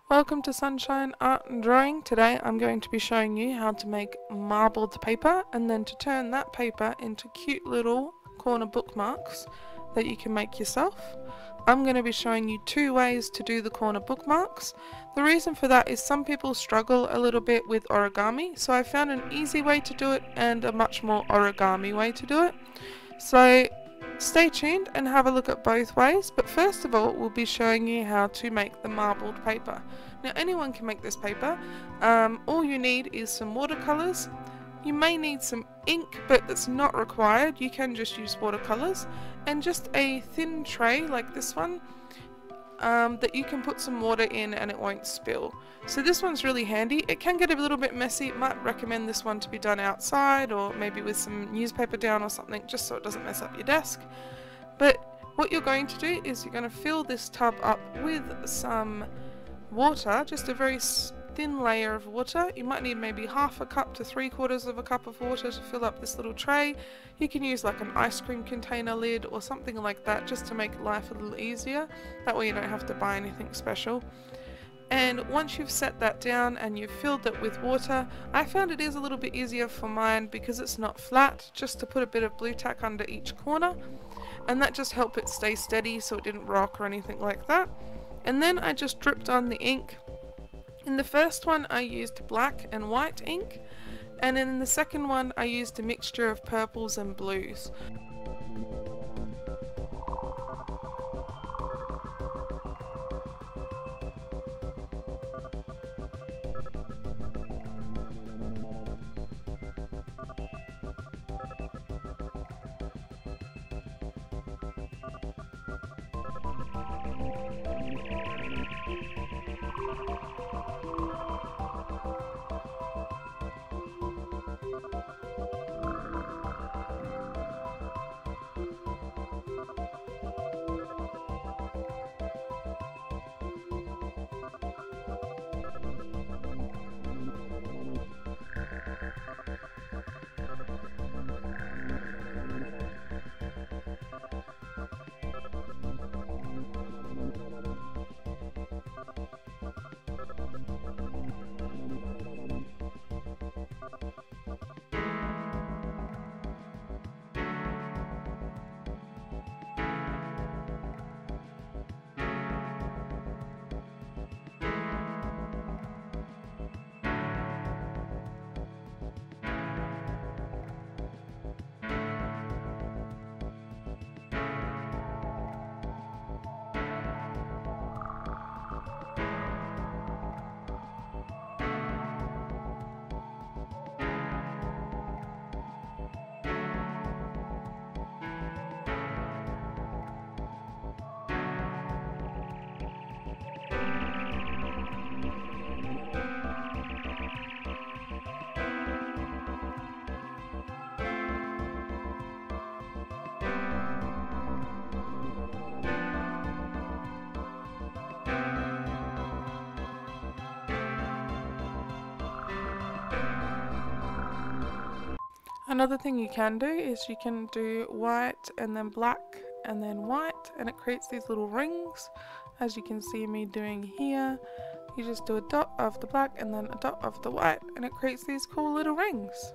Welcome to Sunshine Art and Drawing. Today I'm going to be showing you how to make marbled paper and then to turn that paper into cute little corner bookmarks that you can make yourself. I'm going to be showing you two ways to do the corner bookmarks. The reason for that is some people struggle a little bit with origami, so I found an easy way to do it and a much more origami way to do it. So stay tuned and have a look at both ways, but first of all we'll be showing you how to make the marbled paper. Now anyone can make this paper. All you need is some watercolours. You may need some ink, but that's not required. You can just use watercolours, and just a thin tray like this one that you can put some water in and it won't spill. So this one's really handy. It can get a little bit messy. Might recommend this one to be done outside or maybe with some newspaper down or something, just so it doesn't mess up your desk. But what you're going to do is you're going to fill this tub up with some water, just a very thin layer of water. You might need maybe half a cup to 3/4 of a cup of water to fill up this little tray. You can use like an ice cream container lid or something like that, just to make life a little easier. That way you don't have to buy anything special. And once you've set that down and you've filled it with water, I found it is a little bit easier for mine because it's not flat, just to put a bit of blue tack under each corner, and that just helped it stay steady so it didn't rock or anything like that. And then I just dripped on the ink. In the first one I used black and white ink, and in the second one I used a mixture of purples and blues. Another thing you can do is you can do white and then black and then white, and it creates these little rings, as you can see me doing here. You just do a dot of the black and then a dot of the white, and it creates these cool little rings.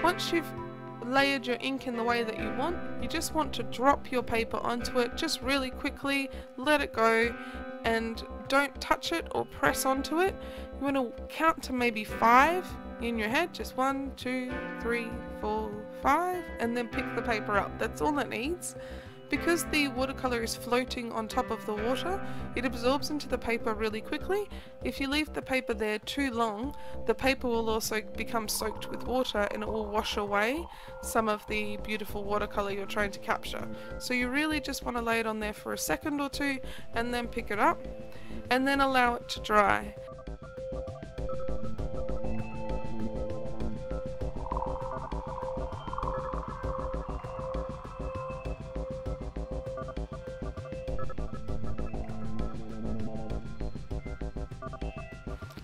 Once you've layered your ink in the way that you want, you just want to drop your paper onto it just really quickly, let it go, and don't touch it or press onto it. You want to count to maybe 5 in your head, just 1, 2, 3, 4, 5, and then pick the paper up. That's all it needs. Because the watercolour is floating on top of the water, it absorbs into the paper really quickly. If you leave the paper there too long, the paper will also become soaked with water and it will wash away some of the beautiful watercolour you're trying to capture. So you really just want to lay it on there for a second or two and then pick it up and then allow it to dry.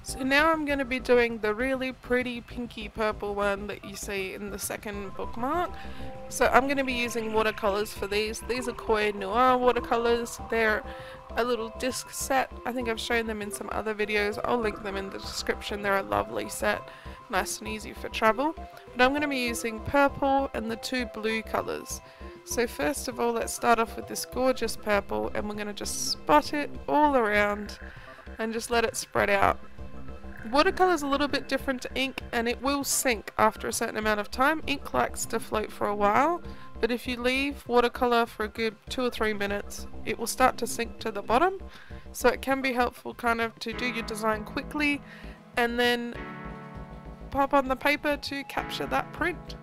So now I'm going to be doing the really pretty pinky purple one that you see in the second bookmark. So I'm going to be using watercolours for these. These are Koi Noir watercolours. They're a little disc set. I think I've shown them in some other videos. I'll link them in the description. They're a lovely set, nice and easy for travel. But I'm going to be using purple and the two blue colours. So first of all, let's start off with this gorgeous purple and we're going to just spot it all around and just let it spread out. Watercolour is a little bit different to ink and it will sink after a certain amount of time. Ink likes to float for a while, but if you leave watercolour for a good 2 or 3 minutes, it will start to sink to the bottom. So it can be helpful kind of to do your design quickly and then pop on the paper to capture that print.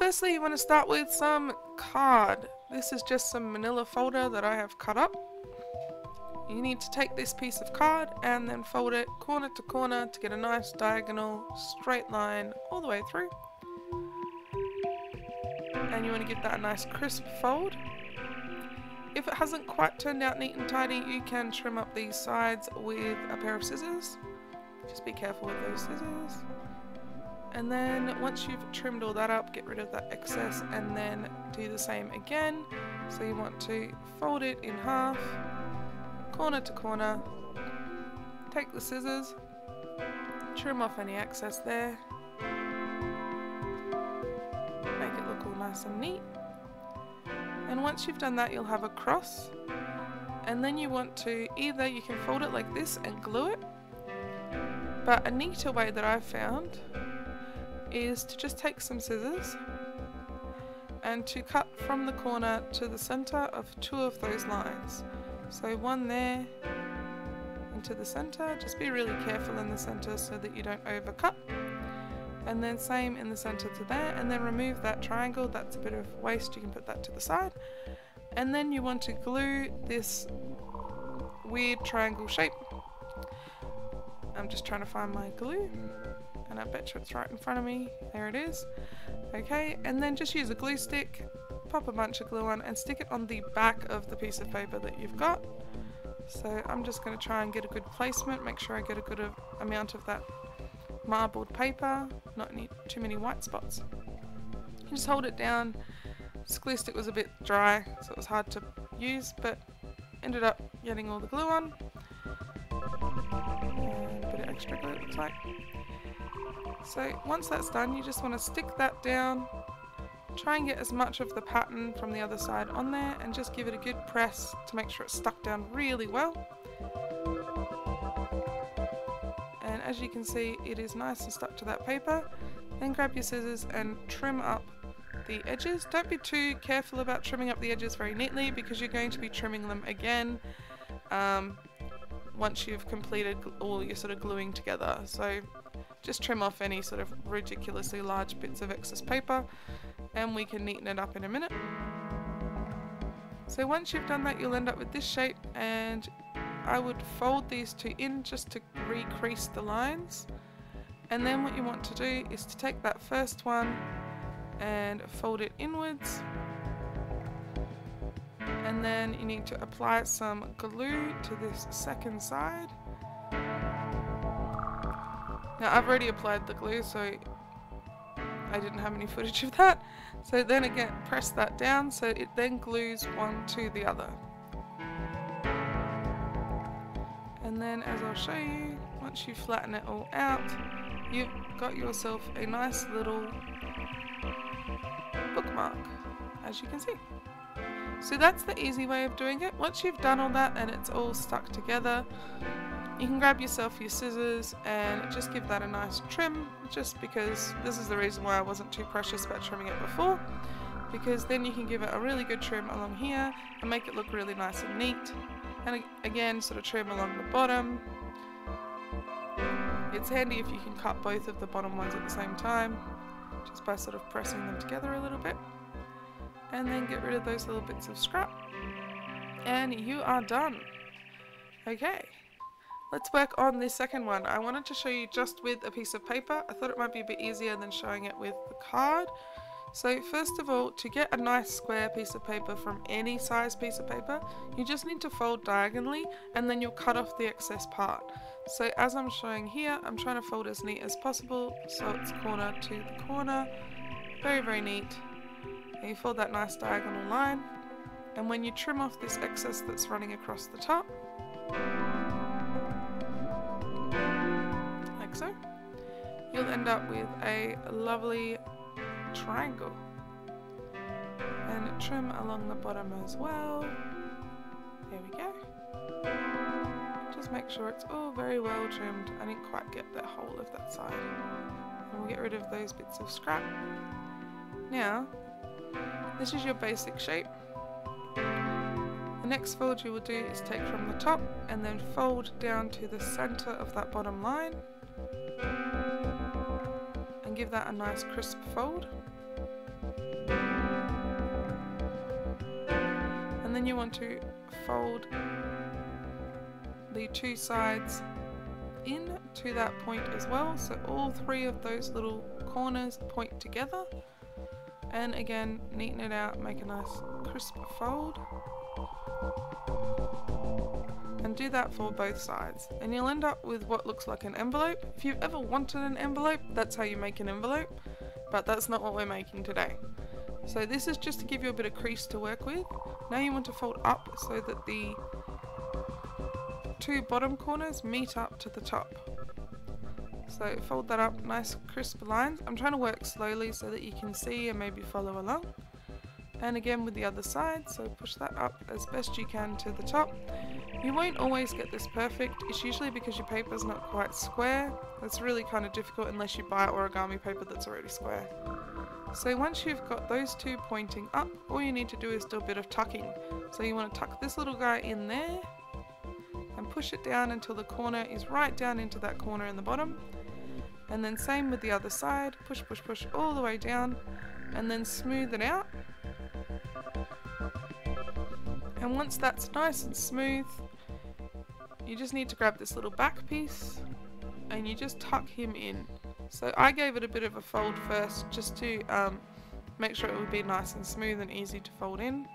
Firstly, you want to start with some card. This is just some manila folder that I have cut up. You need to take this piece of card and then fold it corner to corner to get a nice diagonal straight line all the way through. And you want to give that a nice crisp fold. If it hasn't quite turned out neat and tidy, you can trim up these sides with a pair of scissors. Just be careful with those scissors. And then once you've trimmed all that up, get rid of that excess and then do the same again. So you want to fold it in half, corner to corner, take the scissors, trim off any excess there, make it look all nice and neat. And once you've done that, you'll have a cross, and then you want to either, you can fold it like this and glue it, but a neater way that I've found is to just take some scissors and to cut from the corner to the center of two of those lines. So one there and to the center. Just be really careful in the center so that you don't overcut. And then same in the center to there, and then remove that triangle. That's a bit of waste, you can put that to the side. And then you want to glue this weird triangle shape. I'm just trying to find my glue. and I bet you it's right in front of me. There it is. Okay, and then just use a glue stick, pop a bunch of glue on and stick it on the back of the piece of paper that you've got. So I'm just going to try and get a good placement, make sure I get a good amount of that marbled paper, not need too many white spots. You just hold it down. This glue stick was a bit dry, so it was hard to use, but ended up getting all the glue on. And a bit of extra glue, it looks like. So once that's done, you just want to stick that down, try and get as much of the pattern from the other side on there, and just give it a good press to make sure it's stuck down really well. And as you can see, it is nice and stuck to that paper. Then grab your scissors and trim up the edges. Don't be too careful about trimming up the edges very neatly, because you're going to be trimming them again once you've completed all your sort of gluing together. So just trim off any sort of ridiculously large bits of excess paper and we can neaten it up in a minute. So once you've done that, you'll end up with this shape, and I would fold these two in just to recrease the lines. And then what you want to do is to take that first one and fold it inwards, and then you need to apply some glue to this second side. Now I've already applied the glue, so I didn't have any footage of that. So then again, press that down so it then glues one to the other. And then, as I'll show you, once you flatten it all out, you've got yourself a nice little bookmark, as you can see. So that's the easy way of doing it. Once you've done all that and it's all stuck together, you can grab yourself your scissors and just give that a nice trim, just because this is the reason why I wasn't too precious about trimming it before, because then you can give it a really good trim along here and make it look really nice and neat. And again, sort of trim along the bottom. It's handy if you can cut both of the bottom ones at the same time, just by sort of pressing them together a little bit. And then get rid of those little bits of scrap. And you are done. Okay, let's work on this second one. I wanted to show you just with a piece of paper. I thought it might be a bit easier than showing it with the card. So first of all, to get a nice square piece of paper from any size piece of paper, you just need to fold diagonally and then you'll cut off the excess part. So as I'm showing here, I'm trying to fold as neat as possible, so it's corner to the corner. Very, very neat. And you fold that nice diagonal line, and when you trim off this excess that's running across the top, like so, you'll end up with a lovely triangle. And trim along the bottom as well. There we go. Just make sure it's all very well trimmed. I didn't quite get the whole of that side. And we'll get rid of those bits of scrap. Now, this is your basic shape. The next fold you will do is take from the top and then fold down to the center of that bottom line. And give that a nice crisp fold. And then you want to fold the two sides in to that point as well, so all three of those little corners point together. And again, neaten it out, make a nice crisp fold. And do that for both sides. And you'll end up with what looks like an envelope. If you've ever wanted an envelope, that's how you make an envelope. But that's not what we're making today. So this is just to give you a bit of crease to work with. Now you want to fold up so that the two bottom corners meet up to the top. So fold that up, nice crisp lines. I'm trying to work slowly so that you can see and maybe follow along. And again with the other side, so push that up as best you can to the top. You won't always get this perfect. It's usually because your paper's not quite square. It's really kind of difficult unless you buy origami paper that's already square. So once you've got those two pointing up, all you need to do is do a bit of tucking. So you want to tuck this little guy in there and push it down until the corner is right down into that corner in the bottom. And then same with the other side, push, push, push all the way down, and then smooth it out. And once that's nice and smooth, you just need to grab this little back piece and you just tuck him in. So I gave it a bit of a fold first just to make sure it would be nice and smooth and easy to fold in.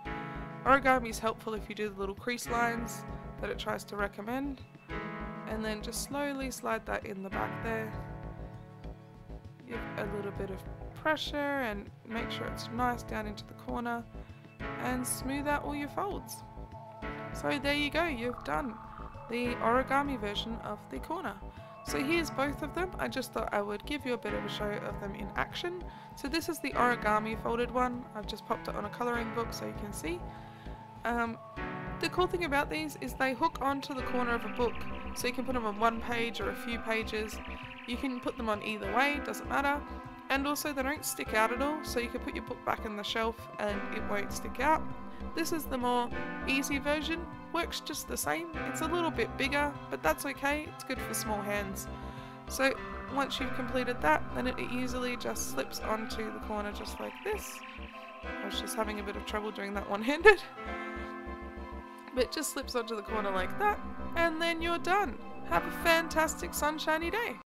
Origami is helpful if you do the little crease lines that it tries to recommend, and then just slowly slide that in the back there. Give a little bit of pressure and make sure it's nice down into the corner, and smooth out all your folds. So there you go, you've done the origami version of the corner. So here's both of them. I just thought I would give you a bit of a show of them in action. So this is the origami folded one. I've just popped it on a colouring book so you can see. The cool thing about these is they hook onto the corner of a book, so you can put them on one page or a few pages. You can put them on either way, doesn't matter. And also they don't stick out at all, so you can put your book back in the shelf and it won't stick out. This is the more easy version, works just the same. It's a little bit bigger, but that's okay, it's good for small hands. So once you've completed that, then it easily just slips onto the corner just like this. I was just having a bit of trouble doing that one-handed. But it just slips onto the corner like that, and then you're done. Have a fantastic sunshiny day.